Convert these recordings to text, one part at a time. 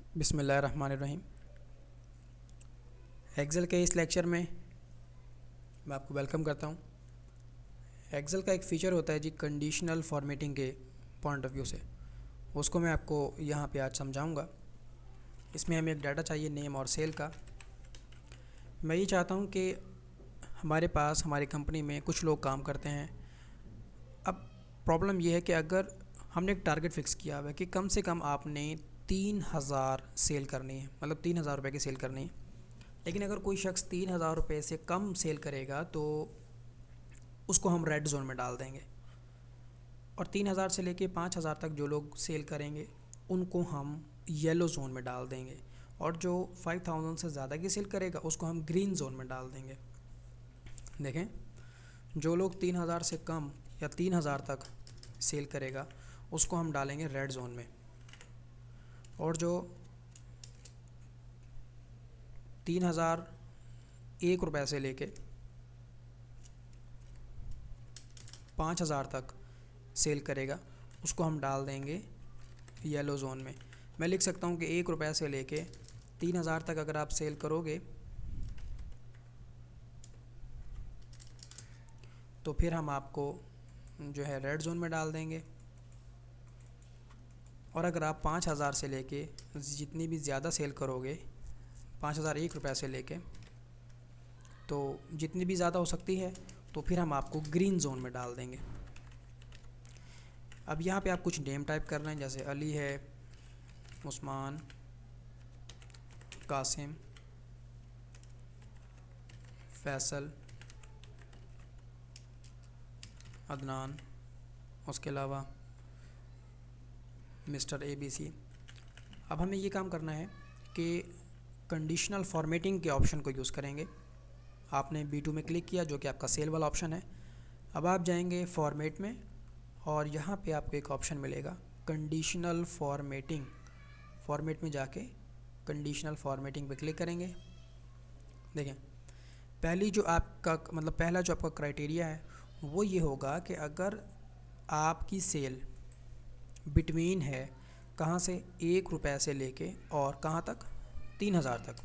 बिस्मिल्लाहिर्रहमानिर्रहीम। एक्सेल के इस लेक्चर में मैं आपको वेलकम करता हूँ। एक्सेल का एक फ़ीचर होता है जी कंडीशनल फॉर्मेटिंग के पॉइंट ऑफ व्यू से, उसको मैं आपको यहाँ पे आज समझाऊँगा। इसमें हमें एक डाटा चाहिए नेम और सेल का। मैं ये चाहता हूँ कि हमारे पास हमारी कंपनी में कुछ लोग काम करते हैं। अब प्रॉब्लम ये है कि अगर हमने एक टारगेट फ़िक्स किया हुआ है कि कम से कम आपने 3000 सेल करनी है, मतलब 3000 रुपये की सेल करनी है। लेकिन अगर कोई शख्स 3000 रुपये से कम सेल करेगा तो उसको हम रेड जोन में डाल देंगे, और 3000 से लेके 5000 तक जो लोग सेल करेंगे उनको हम येलो जोन में डाल देंगे, और जो 5000 से ज़्यादा की सेल करेगा उसको हम ग्रीन जोन में डाल देंगे। देखें, जो लोग 3000 से कम या 3000 तक सेल करेगा उसको हम डालेंगे रेड जोन में, और जो 3001 रुपये से लेके 5000 तक सेल करेगा उसको हम डाल देंगे येलो जोन में। मैं लिख सकता हूँ कि 1 रुपये से लेके 3000 तक अगर आप सेल करोगे तो फिर हम आपको जो है रेड जोन में डाल देंगे, और अगर आप 5000 से लेके जितनी भी ज़्यादा सेल करोगे, 5001 रुपये से लेके, तो जितनी भी ज़्यादा हो सकती है तो फिर हम आपको ग्रीन जोन में डाल देंगे। अब यहाँ पे आप कुछ नेम टाइप कर रहे हैं, जैसे अली है, उस्मान, कासिम, फैसल, अदनान, उसके अलावा मिस्टर ABC। अब हमें ये काम करना है कि कंडीशनल फॉर्मेटिंग के ऑप्शन को यूज़ करेंगे। आपने B2 में क्लिक किया, जो कि आपका सेल वाला ऑप्शन है। अब आप जाएंगे फॉर्मेट में, और यहाँ पे आपको एक ऑप्शन मिलेगा कंडीशनल फॉर्मेटिंग। फॉर्मेट में जाके कंडीशनल फॉर्मेटिंग पे क्लिक करेंगे। देखें, पहली जो आपका मतलब पहला जो आपका क्राइटेरिया है वो ये होगा कि अगर आपकी सेल बिटवीन है, कहाँ से, 1 रुपये से लेके और कहाँ तक, 3000 तक।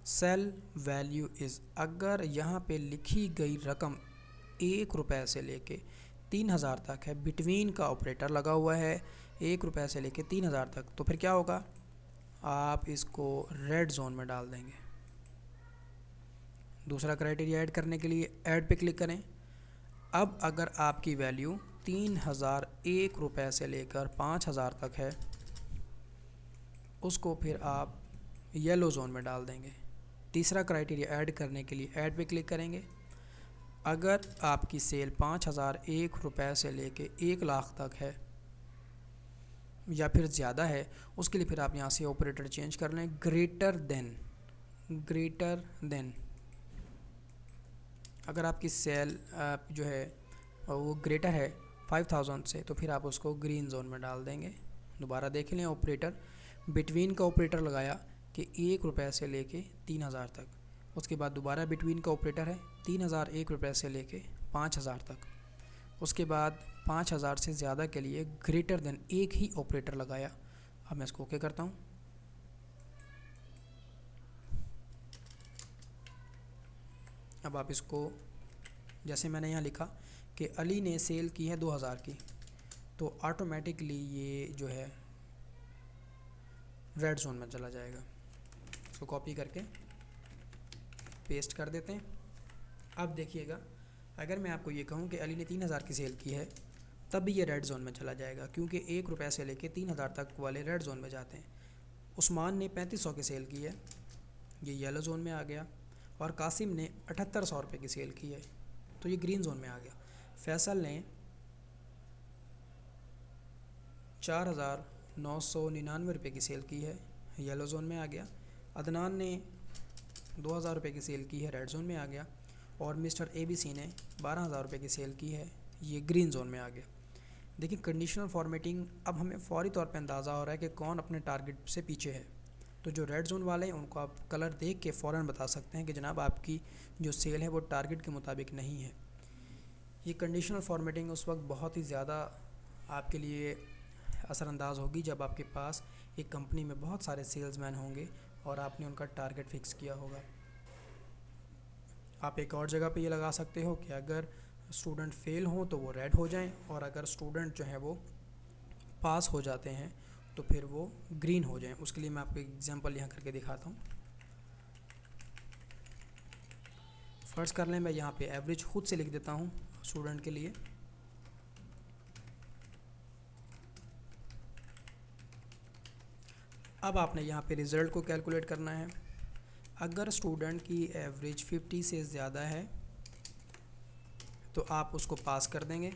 सेल वैल्यू इज़, अगर यहाँ पे लिखी गई रकम 1 रुपये से लेके 3000 तक है, बिटवीन का ऑपरेटर लगा हुआ है 1 रुपये से लेके 3000 तक, तो फिर क्या होगा, आप इसको रेड जोन में डाल देंगे। दूसरा क्राइटेरिया ऐड करने के लिए ऐड पे क्लिक करें। अब अगर आपकी वैल्यू 3001 रुपये से लेकर 5000 तक है, उसको फिर आप येलो जोन में डाल देंगे। तीसरा क्राइटेरिया ऐड करने के लिए ऐड पे क्लिक करेंगे। अगर आपकी सेल 5001 रुपये से लेके 1 लाख तक है या फिर ज़्यादा है, उसके लिए फिर आप यहाँ से ऑपरेटर चेंज कर लें, ग्रेटर देन। अगर आपकी सेल जो है वो ग्रेटर है 5000 से, तो फिर आप उसको ग्रीन जोन में डाल देंगे। दोबारा देख लें, ऑपरेटर बिटवीन का ऑपरेटर लगाया कि 1 रुपये से लेके 3000 तक, उसके बाद दोबारा बिटवीन का ऑपरेटर है 3001 रुपये से लेके 5000 तक, उसके बाद 5000 से ज़्यादा के लिए ग्रेटर देन एक ही ऑपरेटर लगाया। अब मैं इसको ओके करता हूँ। अब आप इसको, जैसे मैंने यहाँ लिखा कि अली ने सेल की है 2000 की, तो ऑटोमेटिकली ये जो है रेड जोन में चला जाएगा। इसको कॉपी करके पेस्ट कर देते हैं। अब देखिएगा, अगर मैं आपको ये कहूँ कि अली ने 3000 की सेल की है, तब भी ये रेड जोन में चला जाएगा, क्योंकि 1 रुपये से लेके 3000 तक वाले रेड जोन में जाते हैं। उस्मान ने 3500 की सेल की है, ये येलो जोन में आ गया, और कासिम ने 7800 रुपये की सेल की है, तो ये ग्रीन जोन में आ गया। फैसल ने 4999 रुपये की सेल की है, येलो जोन में आ गया। अदनान ने 2000 रुपये की सेल की है, रेड जोन में आ गया। और मिस्टर ABC ने 12000 रुपये की सेल की है, ये ग्रीन जोन में आ गया। देखिए, कंडीशनल फॉर्मेटिंग, अब हमें फ़ौरी तौर पे अंदाज़ा हो रहा है कि कौन अपने टारगेट से पीछे है। तो जो रेड जोन वाले हैं उनको आप कलर देख के फ़ौरन बता सकते हैं कि जनाब आपकी जो सेल है वो टारगेट के मुताबिक नहीं है। ये कंडीशनल फॉर्मेटिंग उस वक्त बहुत ही ज़्यादा आपके लिए असरअंदाज होगी जब आपके पास एक कंपनी में बहुत सारे सेल्समैन होंगे और आपने उनका टारगेट फिक्स किया होगा। आप एक और जगह पे ये लगा सकते हो कि अगर स्टूडेंट फेल हो तो वो रेड हो जाएं, और अगर स्टूडेंट जो है वो पास हो जाते हैं तो फिर वो ग्रीन हो जाएं। उसके लिए मैं आपको एक एग्जांपल यहाँ करके दिखाता हूँ। फर्स्ट कर लें, मैं यहाँ पे एवरेज खुद से लिख देता हूँ स्टूडेंट के लिए। अब आपने यहाँ पे रिज़ल्ट को कैलकुलेट करना है। अगर स्टूडेंट की एवरेज 50 से ज़्यादा है तो आप उसको पास कर देंगे।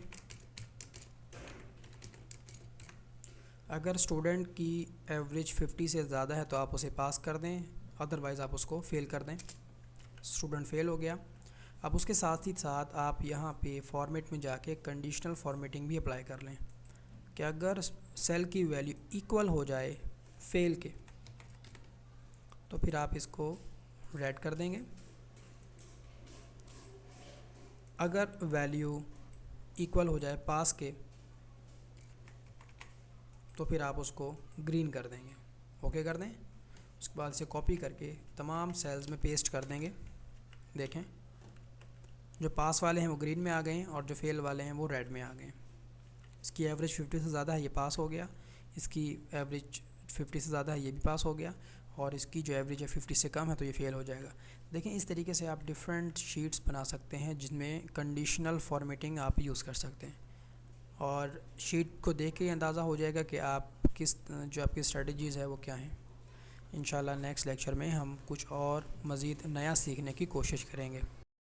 अगर स्टूडेंट की एवरेज 50 से ज़्यादा है तो आप उसे पास कर दें, अदरवाइज़ आप उसको फ़ेल कर दें। स्टूडेंट फेल हो गया। अब उसके साथ ही साथ आप यहाँ पे फॉर्मेट में जाके कंडीशनल फॉर्मेटिंग भी अप्लाई कर लें कि अगर सेल की वैल्यू इक्वल हो जाए फेल के तो फिर आप इसको रेड कर देंगे। अगर वैल्यू इक्वल हो जाए पास के तो फिर आप उसको ग्रीन कर देंगे। ओके कर दें। उसके बाद इसे कॉपी करके तमाम सेल्स में पेस्ट कर देंगे। देखें, जो पास वाले हैं वो ग्रीन में आ गए हैं और जो फेल वाले हैं वो रेड में आ गए हैं। इसकी एवरेज 50 से ज़्यादा है, ये पास हो गया। इसकी एवरेज 50 से ज़्यादा है, ये भी पास हो गया। और इसकी जो एवरेज है 50 से कम है तो ये फेल हो जाएगा। देखें, इस तरीके से आप डिफरेंट शीट्स बना सकते हैं जिसमें कंडीशनल फॉर्मेटिंग आप यूज़ कर सकते हैं, और शीट को देख के अंदाज़ा हो जाएगा कि आप जो आपकी स्ट्रेटजीज़ है वो क्या हैं। इंशाल्लाह नेक्स्ट लेक्चर में हम कुछ और मज़ीद नया सीखने की कोशिश करेंगे।